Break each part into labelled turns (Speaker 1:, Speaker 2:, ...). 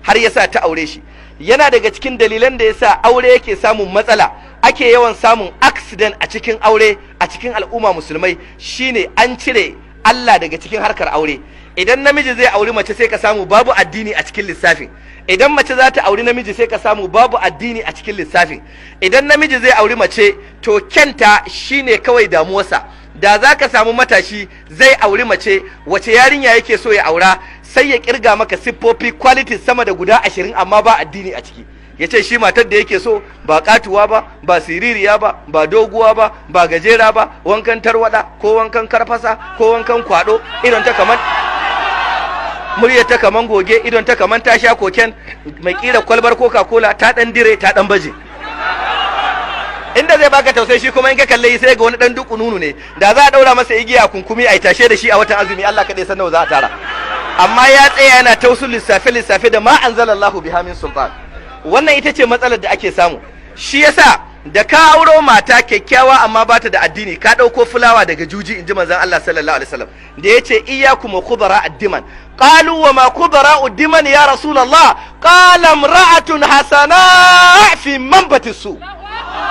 Speaker 1: har yasa ta aure shi. Yana daga cikin dalilan da yasa aure yake samun matsala, ake yawan samun accident a cikin aure a cikin al'umma musulmai, shine an cire Allah daga cikin harkar aure. Idan namiji zai auri mace sai ka samu babu addini a cikin lissafin. Idan mace za ta auri namiji sai ka samu babu addini a cikin lissafin. Idan namiji zai auri mace to kyanta shine kawai damuwarsa. Da za ka samu matashi zai auri mace, wace yarinya yake so ya aura, sai ya kirga maka siffofi qualities sama da guda 20 amma ba addini a ciki. Ya ce shi matar da yake so ba katuwa ba, ba siririya ba, ba doguwa ba, ba gajera ba, wankan tarwada ko wankan karfasa ko wankan kwado, idan ta kaman muryar ta kaman goge, idon ta kaman ta sha koken, mai kira kwalbar coca-cola, ta dan dire ta dan baje. Inda zai baka tausayi shi kuma in ka kalle sai ga wani dan duku nunu ne, da za a daura masa igiya kunkumi a tashe da shi a watan azumi, Allah kadai san nawa za a tara. Amma ya tsaya yana tausul lissafe da ma anzalallahu biha min sultan. Wannan ita ce matsalar da ake samu. Shi yasa da ka auro mata kyakkyawa amma bata da addini, ka dauko fulawa daga juji, inji manzon Allah sallallahu alaihi wasallam da yace iyyakum wa khudara ad-diman. Qalu wa ma khudara ad-diman ya rasulullah? Qala imra'atun hasana fi manbati su.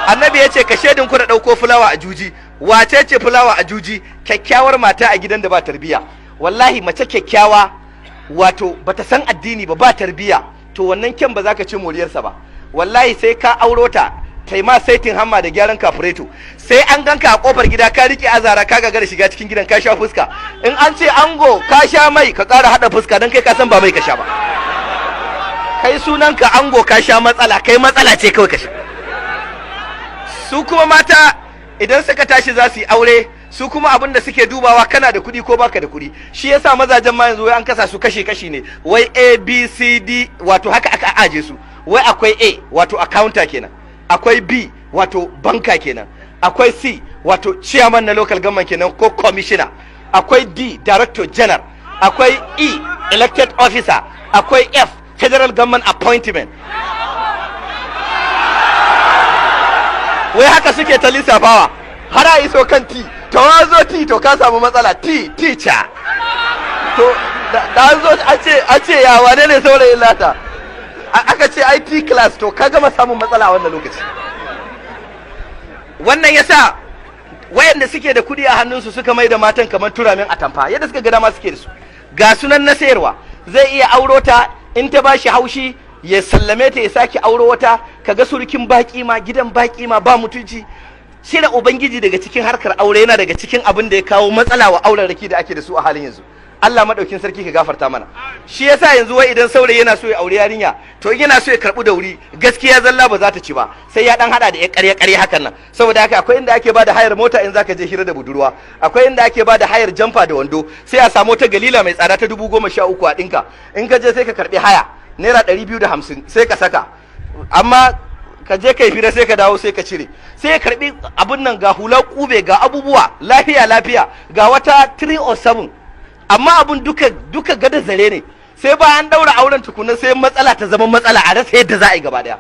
Speaker 1: Annabi yace ka shedin ku da dauko fulawa a juji. Wace ce fulawa a juji? Kyakkyawar mata a gidan da ba tarbiya. Wallahi mace kyakkyawa wato bata san addini ba tarbiya, to wannan kyan ba za ka ci moriyarsa ba. Wallahi sai ka auro ta ma saitin hamma da gyaran kafureto, sai an ganka a kofar gida ka rike azara ka gagara shiga cikin gidan ka sha fuska. In an ce ango ka sha mai, ka ƙara hada fuska don kai ka san ba mai ka sha ba. Kai sunanka ango ka sha matsala, kai matsala ce kawai ka sha. Su kuma mata idan suka tashi za su yi aure, su kuma abin da suke dubawa kana da kuɗi ko baka da kuɗi. Shi yasa mazajen ma yanzu wai an kasa su kashi ne, wai A B C D, wato haka aka aje su. Wai akwai A wato accountant kenan, akwai B wato banka kenan, akwai C wato chairman na local government kenan ko commissioner, akwai D director general, akwai E elected officer, akwai F federal government appointment. Wai haka suke ta lissafawa har a iso kan T, to wazo T to ka samu matsala. T teacher, to da zo a ce ya wane ne saurayin lata, aka ce IT class, to ka gama samun matsala a wannan lokaci. Wannan yasa wayanda suke da kudi a hannunsu suka mai da matan kamar turamin atamfa, yadda suka ga dama suke da su. Ga sunan na sayarwa, zai iya auro ta, in ta bashi haushi ya sallame ta ya sake auro wata. Kaga surukin baki ma, gidan baki ma ba mutunci. Cire ubangiji daga cikin harkar aure yana daga cikin abin da ya kawo matsala wa auren raki da ake da su a halin yanzu. Allah madaukin sarki ka gafarta mana. Shi yasa yanzu wai idan saurayi yana so ya aure yarinya, to in yana so ya karbu da wuri, gaskiya zalla ba za ta ci ba, sai ya dan hada da ya ƙarya hakan nan. Saboda haka akwai inda ake bada hayar mota in zaka je hira da budurwa, akwai inda ake bada hayar jamfa da wando, sai a samu ta galila mai tsada ta 13,000 a dinka. In ka je sai ka karbi haya naira 250 sai ka saka, amma ka je kai fira sai ka dawo sai ka cire, sai ya karbi abun nan, ga hular kube, ga abubuwa lafiya ga wata 307, amma abun duka gada zare ne. Sai ba an daura auren tukuna sai matsala ta zama matsala, a rasa yadda za a yi gaba daya.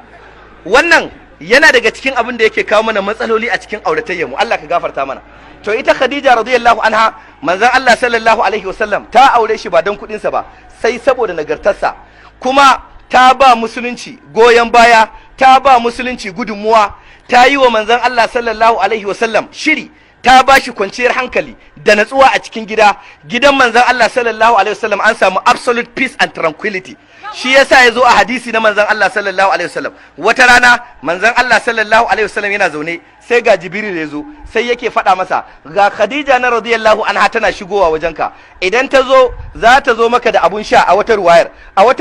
Speaker 1: Wannan yana daga cikin abin da yake kawo mana matsaloli a cikin auratayyar mu. Allah ka gafarta mana. To ita Khadija radiyallahu anha, manzon Allah sallallahu alaihi wasallam ta aure shi ba don kudin sa ba, sai saboda nagartarsa, kuma ta ba musulunci goyon baya, ta ba musulunci gudunmuwa, ta yi wa manzon Allah sallallahu alaihi wasallam shiri, ta ba shi kwanciyar hankali da natsuwa a cikin gidan manzon Allah sallallahu alaihi wasallam an samu absolute peace and tranquility. Shi yasa yazo a hadisi na manzon Allah sallallahu alaihi wasallam, wata rana manzon Allah sallallahu alaihi wasallam yana zaune, sai ga Jibril ya zo, sai yake faɗa masa, ga Khadija na radiyallahu anha tana shigowa wajenka, idan ta zo za ta zo maka da abun sha a wata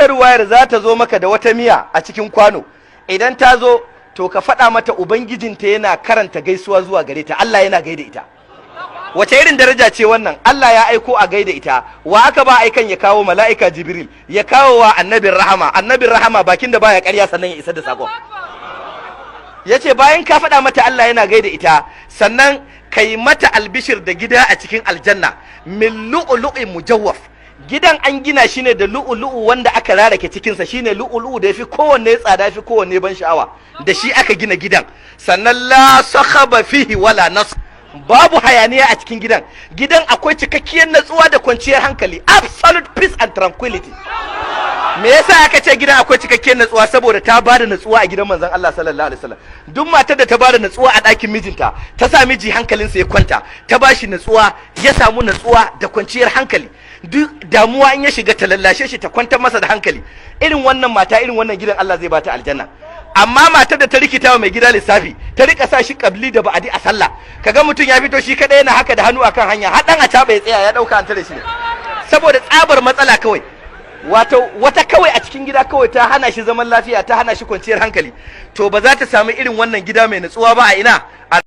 Speaker 1: ruwayar za ta zo maka da wata miya a cikin kwano. Idan ta zo to ka faɗa mata ubangijinta yana karanta gaisuwa zuwa gare ta, Allah yana gaida ita. Wace irin daraja ce wannan? Allah ya aiko a gaida ita. Wa aka ba aikan ya kawo? Mala'ika Jibril. Ya kawo wa annabin rahama bakin da baya ƙarya sannan ya isa da sakon. Yace bayan ka faɗa mata Allah yana gaida ita, sannan kai mata albishir da gida a cikin aljanna min lu'lu'in mujawwaf. Gidan an gina shi ne da lu'ulu'u wanda aka rarake cikinsa, shine lu'ulu'u da yafi kowanne tsada, yafi kowanne ban sha'awa, da shi aka gina gidan. Sannan la sakhaba fihi wala nas, babu hayaniya a cikin gidan akwai cikakkiyar natsuwa da kwanciyar hankali, absolute peace and tranquility. me yasa aka ce gidan akwai cikakken natsuwa? Saboda ta bada natsuwa a gidan manzon Allah sallallahu alaihi wasallam. Duk matar da ta bada natsuwa a ɗakin mijinta, ta sa miji hankalinsa ya kwanta, ta bashi natsuwa, ya samu natsuwa da kwanciyar hankali, duk damuwa in ya shiga ta lallashe shi, ta kwantar masa da hankali, irin wannan mata, irin wannan gidan Allah zai bata aljanna. Amma matar da ta rikita wa mai gida lissafi, ta rika sa shi kabli da ba'adi a sallah, kaga mutum ya fito shi kadai yana haka da hannu akan hanya, hadan a taba ya tsaya ya dauka an tare shi, saboda tsabar matsala kawai. Wato wata kawai a cikin gida kawai ta hana shi zaman lafiya, ta hana shi kwanciyar hankali, to ba za ta samu irin wannan gida mai natsuwa ba a ina